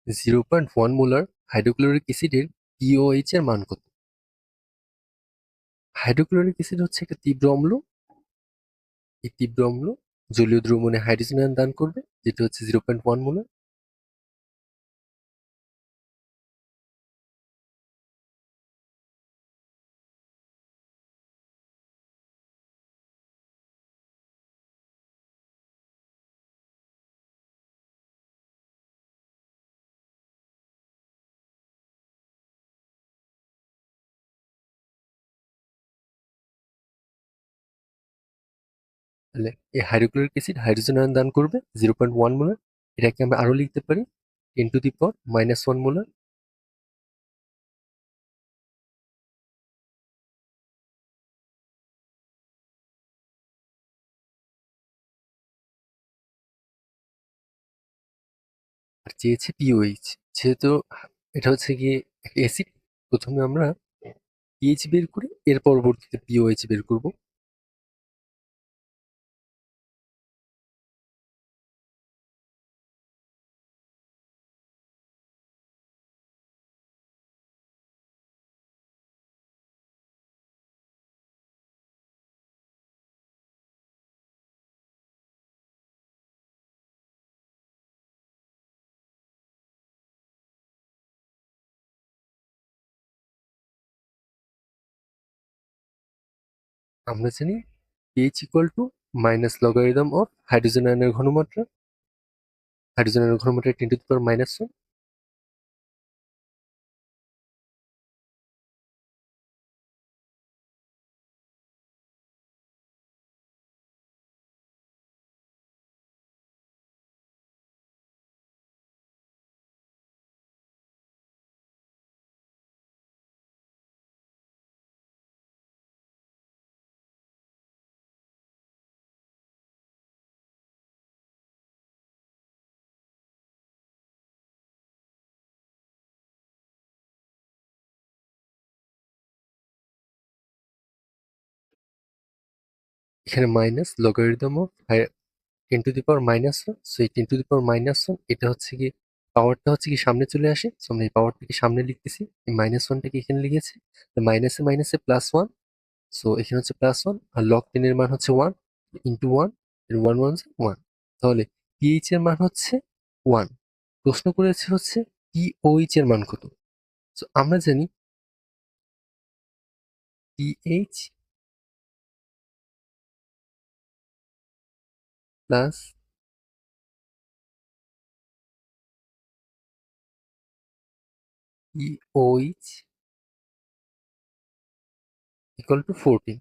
0.1 molar hydrochloric অ্যাসিডের pOH এর মান কত? হাইড্রোক্লোরিক অ্যাসিড হচ্ছে একটা তীব্র অম্ল। এই তীব্র অম্ল জলীয় দ্রবণে হাইড্রোজেন আয়ন দান করবে, যেটা হচ্ছে 0.1 মোলার। তাহলে এই হাইড্রোক্লোরিক অ্যাসিড হাইড্রোজেন আয়ন দান করবে 0.1 মোলার। এটাকে আমরা আরো লিখতে পারি 10⁻⁻1 মোলার। আর চেয়েছে পিওএইচ। যেহেতু এটা হচ্ছে গিয়ে একটা অ্যাসিড, প্রথমে আমরা পিএইচ বের করি, এর পরবর্তীতে পিওএইচ বের করব। আমরা জানি pH equal to minus logarithm of hydrogen আয়নের ঘনমাত্রা। হাইড্রোজেন আয়নের ঘনমাত্রা 10⁻⁻1। এখানে মাইনাস লগারিদম অফ 10⁻⁻1। সো এই 10⁻⁻1 এটা হচ্ছে কি, পাওয়ারটা হচ্ছে কি সামনে চলে আসে। সো আমরা এই পাওয়ারটাকে সামনে লিখতেছি, এই -1টাকে এখানে লিখেছি। মাইনাসে মাইনাসে +1। সো এখানে হচ্ছে +1, আর লগ 10 এর মান হচ্ছে 1 ইন্টু 1, 1 1 1। তাহলে পিএইচ এর মান হচ্ছে 1। প্রশ্ন করেছে হচ্ছে পিওএইচ এর মান কত। সো আমরা জানি pH plus pOH equal to 14।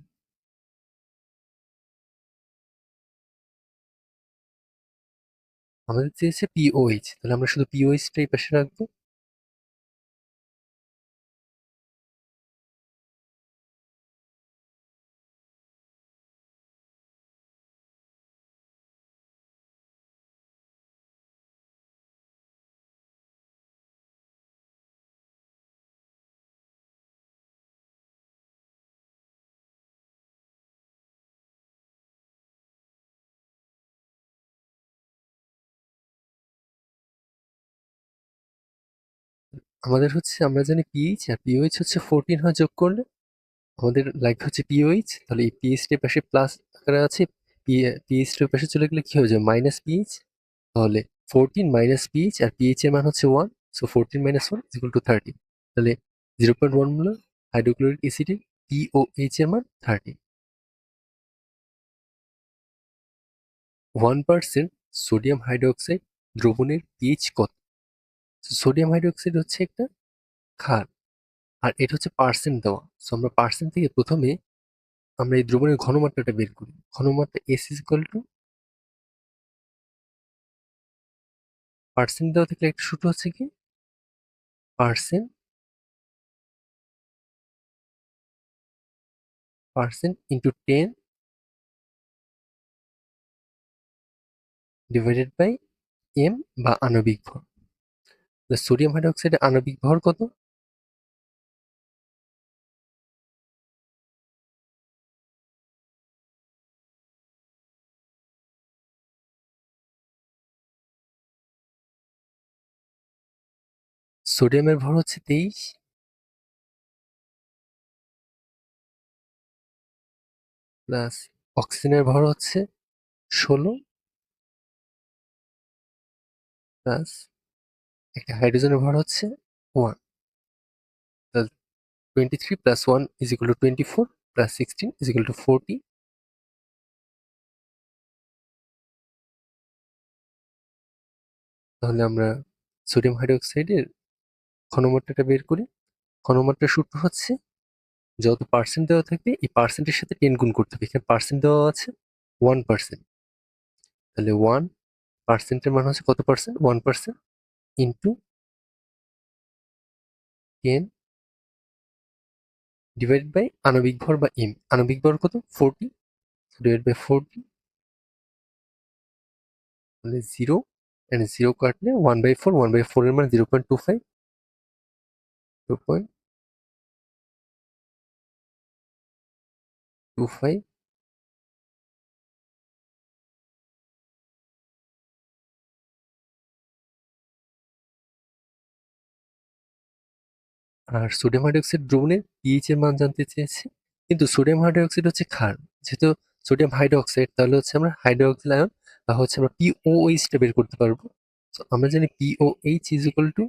আমাদের চেয়েছে পিওএইচ, তাহলে আমরা শুধু পিওএইচটা এই পাশে রাখবো। আমাদের হচ্ছে, আমরা জানি পিএইচ আর পিওএইচ হচ্ছে 14 হয় যোগ করলে। আমাদের লাগবে হচ্ছে পিওএইচ। তাহলে এই পিএইচটার পাশে প্লাস আকারে আছে, পিএইচটার পাশে চলে গেলে কি হয়ে যাবে, মাইনাস পিএইচ। তাহলে 14 মাইনাস পিএইচ, আর পিএইচ এর মান হচ্ছে 1। সো 14 - 1 = 30। তাহলে 0.1 মোলার হাইড্রোক্লোরিক অ্যাসিডের পিওএইচ এর মান 30। 1% সোডিয়াম হাইড্রোক্সাইড দ্রবণের পিএইচ কত? সোডিয়াম হাইড্রোক্সাইড হচ্ছে একটা ক্ষার, আর এটা হচ্ছে পার্সেন্ট দেওয়া। সো আমরা পার্সেন্ট থেকে প্রথমে আমরা এই দ্রবণের ঘনমাত্রাটা বের করি। ঘনমাত্রা S is equal to percent দেওয়া থাকলে একটা সূত্র হচ্ছে কি, percent percent into 10 divided by M, বা আণবিক ভর। সোডিয়াম হাইড্রোক্সাইডের আণবিক ভর কত? সোডিয়ামের ভর হচ্ছে 23 প্লাস অক্সিজেনের ভর হচ্ছে 16 প্লাস একটা হাইড্রোজেনের ভর হচ্ছে 1। তাহলে 23 plus 1 is equal two 24 plus 16 is equal two 40। তাহলে আমরা সোডিয়াম হাইড্রোক্সাইডের ঘনমাত্রাটা বের করি। ঘনমাত্রার সূত্র হচ্ছে যত পার্সেন্ট দেওয়া থাকবে এই পার্সেন্টের সাথে 10 গুণ করতে হবে। এখানে পার্সেন্ট দেওয়া আছে 1%। তাহলে 1%-এর মান হচ্ছে কত পার্সেন্ট? 1% ইন্টু 10 ডিভাইডেড বাই আণবিক ভর বা এম। আণবিক ভর কত? 40 ডিভাইড বাই 40, তাহলে 0 এন্ড 0 কাটলে 1/4, 1/4 এর মান 0.25, 0.25। আর সোডিয়াম হাইড্রোক্সাইড দ্রবণের পিএইচ এর মান জানতে চেয়েছে, কিন্তু সোডিয়াম হাইড্রোক্সাইড হচ্ছে ক্ষার, যেহেতু সোডিয়াম হাইড্রোক্সাইড তাহলে হচ্ছে আমরা হাইড্রোক্সিল আয়ন বা হচ্ছে আমরা পিওএইচ টা বের করতে পারবো। তো আমরা জানি পিওএইচ ইজ ইকুয়াল টু,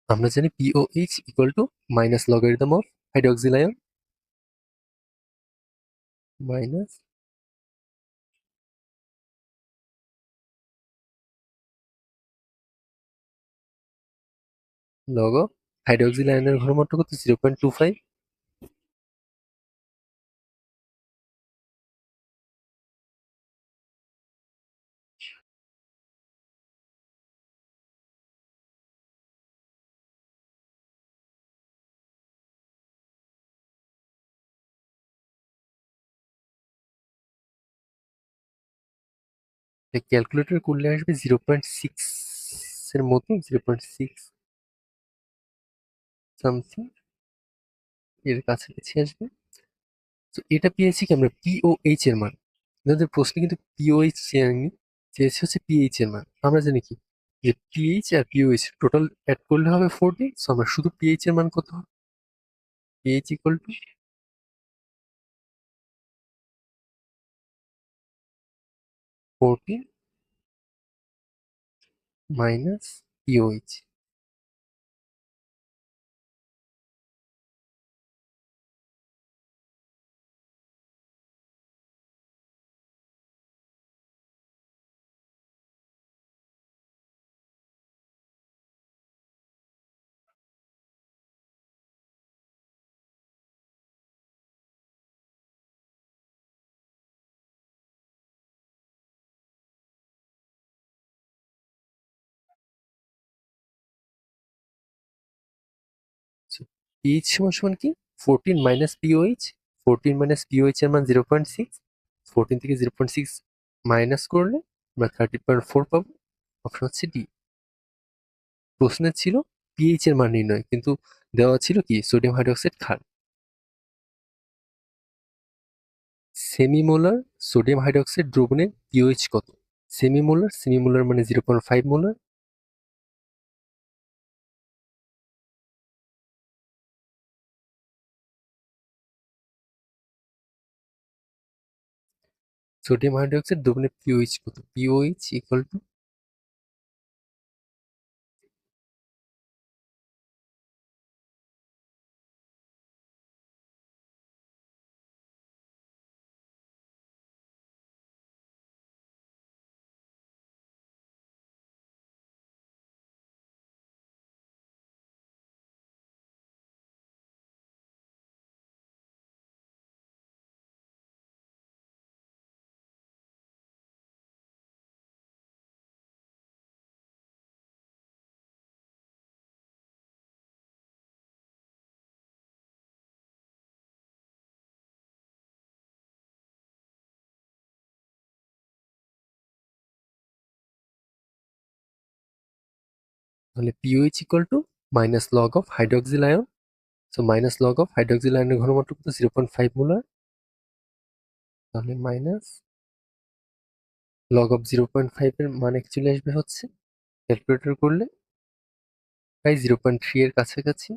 আমরা জানি pOH equal to minus logarithm of hydroxyl ion minus log of hydroxyl আয়নের ঘনমাত্রা কত? 0.25। ক্যালকুলেটর করলে আসবে 0.6 এর মতো, 0.6 সামথিং এর কাছাকাছি আসবে। তো এটা পেয়েছি কি আমরা পিওএইচ এর মান। আমাদের প্রশ্নে কিন্তু পিওএইচ চেয়েনি, চেয়েছে হচ্ছে পিএইচ এর মান। আমরা জানি কি যে পিএইচ আর পিওএইচ টোটাল অ্যাড করলে হবে 40। সো আমরা শুধু পিএইচ এর মান কত হবে? PH equal to 40 minus pOH. PH সমান সমান কি? 14 মাইনাস পিওএইচ। 14 মাইনাস পিওএইচ এর মান 0.6। 14 থেকে 0.6 মাইনাস করলে আমরা 30.4 পাবো। অপশন হচ্ছে ডি। প্রশ্নে ছিল পিএইচ এর মান নির্ণয়, কিন্তু দেওয়া ছিল কি সোডিয়াম হাইড্রোক্সাইড ক্ষার। সেমিমোলার সোডিয়াম হাইড্রোক্সাইড দ্রবণের পিওএইচ কত? সেমিমোলার মানে 0.5 মোলার। সোডিয়াম হাইড্রোক্সাইড দ্রবণের পিওএইচ কত? পিওএইচ ইকুয়াল টু তাহলে pOH equal to minus log of hydroxyl ion. So minus log of hydroxyl আয়নের ঘনমাত্রা কত 0.5 মোলার, তাহলে মাইনাস লগ অফ 0.5 এর মান অ্যাকচুয়ালি আসবে হচ্ছে ক্যালকুলেটর করলে প্রায় 0.3 এর কাছাকাছি,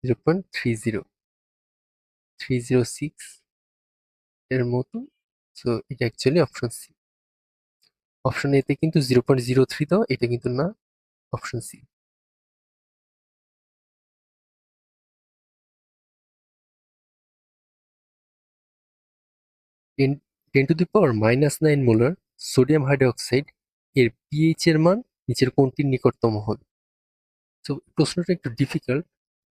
0.30306 এর মতো। সো এটা অ্যাকচুয়ালি অপশন সি। অপশন এতে কিন্তু 0.03 দাও, এটা কিন্তু না, option C. 10⁻⁹ molar sodium hydroxide এর পিএইচ এর মান নিচের কোনটির নিকটতম হবে? তো প্রশ্নটা একটু ডিফিকাল্ট,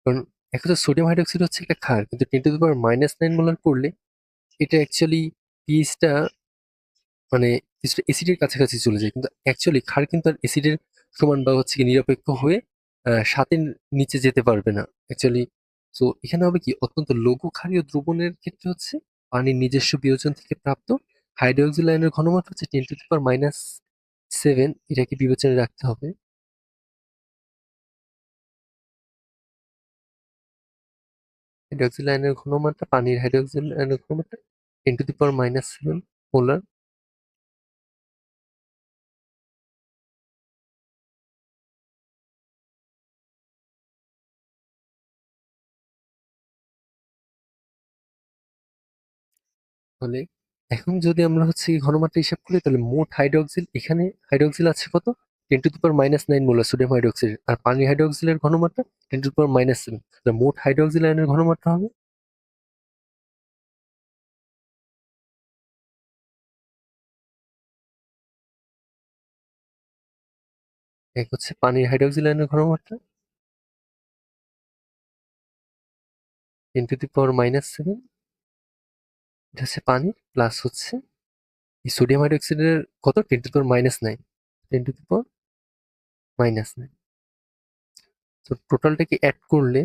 কারণ একটা তো সোডিয়াম হাইড্রোক্সাইড হচ্ছে একটা ক্ষার, কিন্তু 10⁻⁹ মোলার করলে এটা অ্যাকচুয়ালি পিএইচটা মানে কিছুটা অ্যাসিডের কাছাকাছি চলে যায়, কিন্তু অ্যাকচুয়ালি ক্ষার কিন্তু আর অ্যাসিডের সমান বা হচ্ছে কি নিরপেক্ষ হয়ে সাতের নিচে যেতে পারবে না অ্যাকচুয়ালি। তো এখানে হবে কি, অত্যন্ত লঘু ক্ষারীয় দ্রবণের ক্ষেত্রে হচ্ছে পানির নিজস্ব বিয়োজন থেকে প্রাপ্ত হাইড্রোক্সিল আয়নের ঘনমাত্রা হচ্ছে 10⁻⁷, এটাকে বিবেচনায় রাখতে হবে। হাইড্রোক্সিল আয়নের ঘনমাত্রা, পানির হাইড্রোক্সিল আয়নের ঘনমাত্রা 10⁻⁷ মোলার। তাহলে এখন যদি আমরা হচ্ছে এই ঘনমাত্রা হিসাব করি, তাহলে মোট হাইড্রোক্সিল, এখানে হাইড্রোক্সিল আছে কত 10⁻⁹ মোলার সোডিয়াম হাইড্রোক্সাইড, আর পানির হাইড্রোক্সিলের ঘনমাত্রা 10⁻⁷। তাহলে মোট হাইড্রোক্সিল আয়নের ঘনমাত্রা হবে এক হচ্ছে পানির হাইড্রোক্সিল আয়নের ঘনমাত্রা 10⁻⁷, এটা হচ্ছে পানির, প্লাস হচ্ছে এই সোডিয়াম হাইড্রোক্সাইডের কত 10⁻⁹, 10⁻⁹। তো টোটালটাকে অ্যাড করলে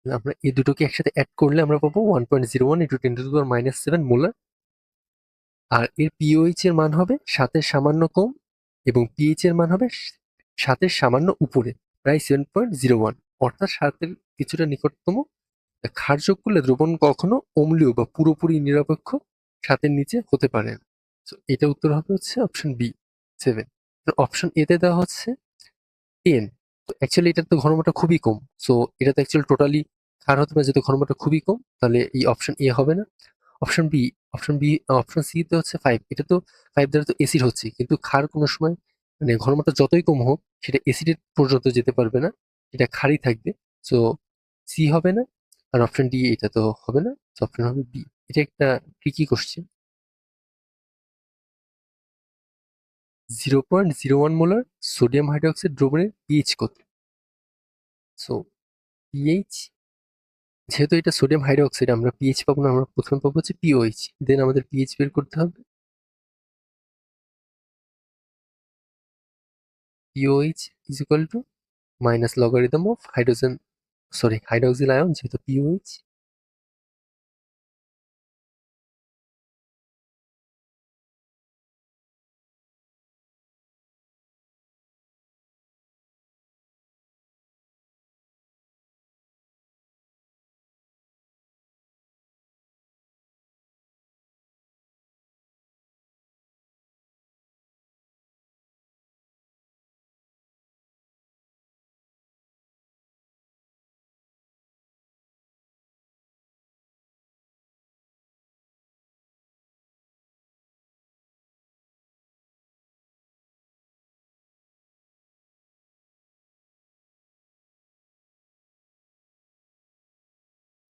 আমরা এই দুটোকে একসাথে অ্যাড করলে আমরা পাবো 1.01 × 10⁻⁷ মোলার। আর এর পিওএইচ এর মান হবে 7-এর সামান্য কম, এবং পিএইচ এর মান হবে 7-এর সামান্য উপরে, প্রায় 7.01, অর্থাৎ 7-এর কিছুটা নিকটতম। ক্ষার যোগ করলে দ্রবণ কখনো অম্লীয় বা পুরোপুরি নিরপেক্ষ 7-এর নিচে হতে পারে না। তো এটা উত্তর হবে হচ্ছে অপশন বি 7। অপশন এতে দেওয়া হচ্ছে 10। তো অ্যাকচুয়ালি এটার তো ঘনমাত্রা খুবই কম, সো এটা তো অ্যাকচুয়ালি টোটালি ক্ষার হতে পারে, যেহেতু ঘনমাত্রা খুবই কম, তাহলে এই অপশন এ হবে না। অপশন বি, অপশন সি তে হচ্ছে 5। এটা তো 5 দ্বারা তো এসিড হচ্ছে, কিন্তু ক্ষার কোনো সময় মানে ঘনমাত্রা যতই কম হোক সেটা এসিডের পর্যন্ত যেতে পারবে না, এটা ক্ষারই থাকবে। সো সি হবে না, আর অপশন ডি এটা তো হবে না, অপশন হবে বি। এটা একটা tricky question. 0.01 molar sodium hydroxide দ্রবণের পিএইচ কত? সো পিএইচ, যেহেতু এটা সোডিয়াম হাইড্রোক্সাইড, আমরা পিএইচ পাবো না, আমরা প্রথমে পাবো হচ্ছে পিওএইচ, দেন আমাদের পিএইচ বের করতে হবে। POH is equal to minus logarithm of hydroxyl ion, যেহেতু pOH.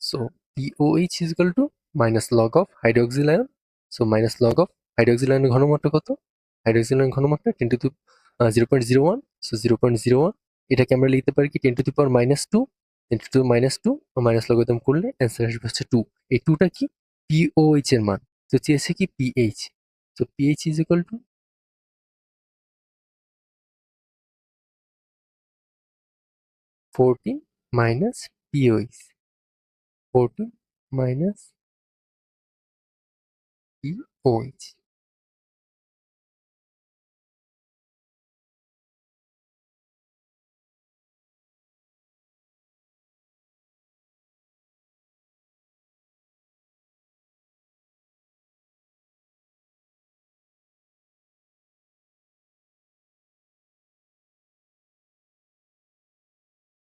So pOH is equal to minus log of hydroxyl ion. So minus log of hydroxyl আয়নের ঘনমাত্রা কত? হাইড্রোক্সিল আয়নের ঘনমাত্রা 10⁻⁴, সো 0.01। এটাকে আমরা লিখতে পারি কি 10⁻², 10⁻², মাইনাস লগারিদম করলে অ্যান্সার আসবে হচ্ছে 2। এই 2টা কি পিওএইচ এর মান, তো চেয়েছে কি পিএইচ, তো pH is equal two 14 minus pOH, 14 minus pOH.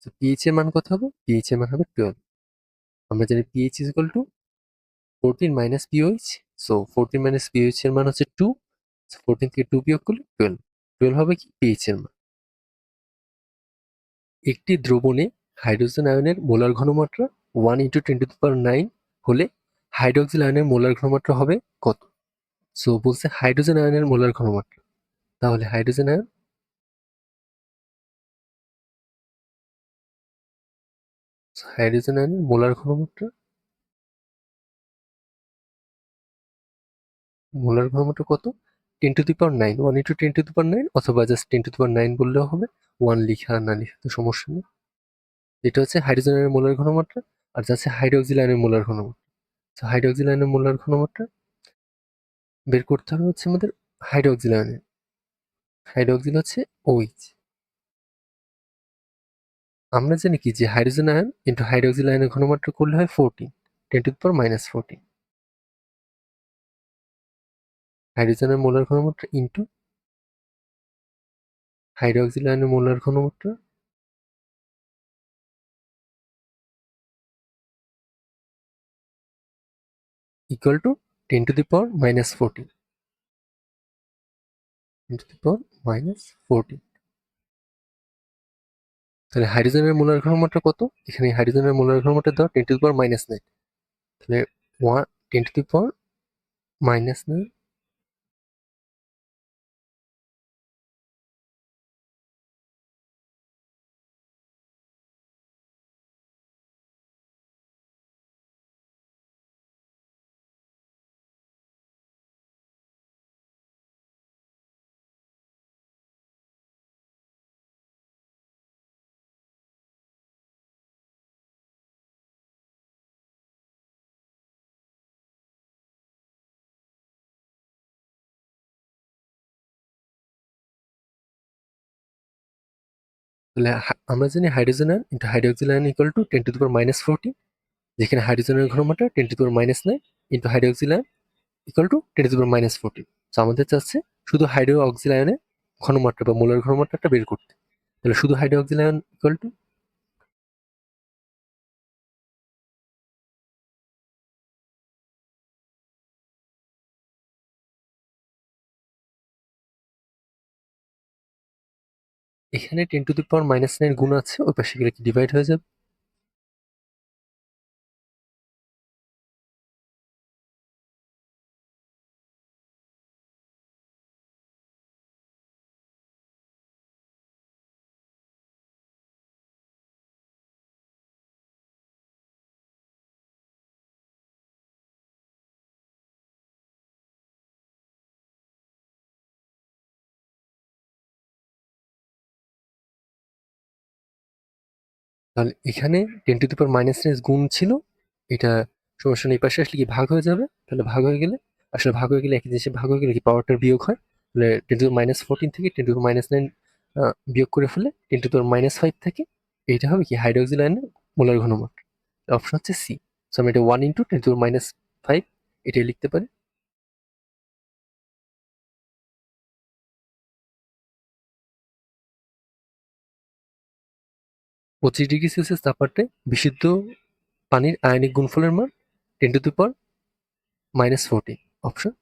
তো পিএইচ এর মান কত হবে, পিএইচ এর মান হবে 12। আমরা জানি pH is equal two 14 minus pOH, so 14 minus pOH এর মান হচ্ছে 2, 14 থেকে 2 বিয়োগ করলে 12, 12 হবে কি পিএইচ এর মান। একটি দ্রবণে হাইড্রোজেন আয়নের মোলার ঘনমাত্রা 1 × 10⁹ হলে হাইড্রোক্সিল আয়নের মোলার ঘনমাত্রা হবে কত? সো বলছে হাইড্রোজেন আয়নের মোলার ঘনমাত্রা, তাহলে হাইড্রোজেন আয়নের মোলার ঘনমাত্রা কত? 10⁹, 1 × 10⁹, অথবা জাস্ট 10⁹ বললেও হবে, 1 লিখা না লিখা তো সমস্যা নেই। এটা হচ্ছে হাইড্রোজেন আয়নের মোলার ঘনমাত্রা, আর যাচ্ছে হাইড্রোক্সিল আয়নের মোলার ঘনমাত্রা। তো হাইড্রোক্সিল আয়নের মোলার ঘনমাত্রা বের করতে হবে হচ্ছে আমাদের হাইড্রোক্সিল আয়নের, হাইড্রোক্সিল হচ্ছে OH। আমরা জানি কি যে হাইড্রোজেন আয়ন ইন্টু হাইড্রোক্সিল আয়নের ঘনমাত্রা করলে হয় 14, 10⁻⁻14। হাইড্রোজেনের মোলার ঘনমাত্রা ইন্টু হাইড্রোক্সিল আয়নের মোলার ঘনমাত্রা ইকুয়াল টু 10⁻⁻14, 10⁻⁻14। তাহলে হাইড্রোজেনের মোলার ঘনমাত্রা কত? এখানে হাইড্রোজেনের মোলার ঘনমাত্রা দাও 10⁻⁹, তাহলে 10⁻⁻9। তাহলে আমরা জানি hydrogen ion into hydroxyl ion equal to 10⁻⁻14, যেখানে হাইড্রোজেনের ঘনমাত্রা 10⁻⁹ into hydroxyl ion equal to 10⁻⁻14। তো আমাদের চাচ্ছে শুধু হাইড্রোক্সিল আয়নের ঘনমাত্রা বা মোলার ঘনমাত্রাটা বের করতে। তাহলে শুধু হাইড্রোক্সিল আয়ন ইকুয়াল টু, এখানে 10⁻⁹ গুণ আছে, ওই পাশে গেলে কি ডিভাইড হয়ে যাবে। তাহলে এখানে 10⁻⁻ গুণ ছিল, এটা সমস্যা নেই, এই পাশে আসলে কি ভাগ হয়ে যাবে, তাহলে ভাগ হয়ে গেলে, আসলে ভাগ হয়ে গেলে একই জিনিসে ভাগ হয়ে গেলে কি পাওয়ারটার বিয়োগ হয়, তাহলে 10⁻⁻14 থেকে 10⁻⁹ বিয়োগ করে ফেলে 10⁻⁵ থাকে, এইটা হবে কি হাইড্রোক্সিল আয়নের মোলার ঘনমাত্রা। অপশন হচ্ছে সি। সো আমি এটা 1 × 10⁻⁵ এটাই লিখতে পারি। 25°C তাপমাত্রায় বিশুদ্ধ পানির আয়নিক গুণফলের মান 10⁻⁻14, অপশন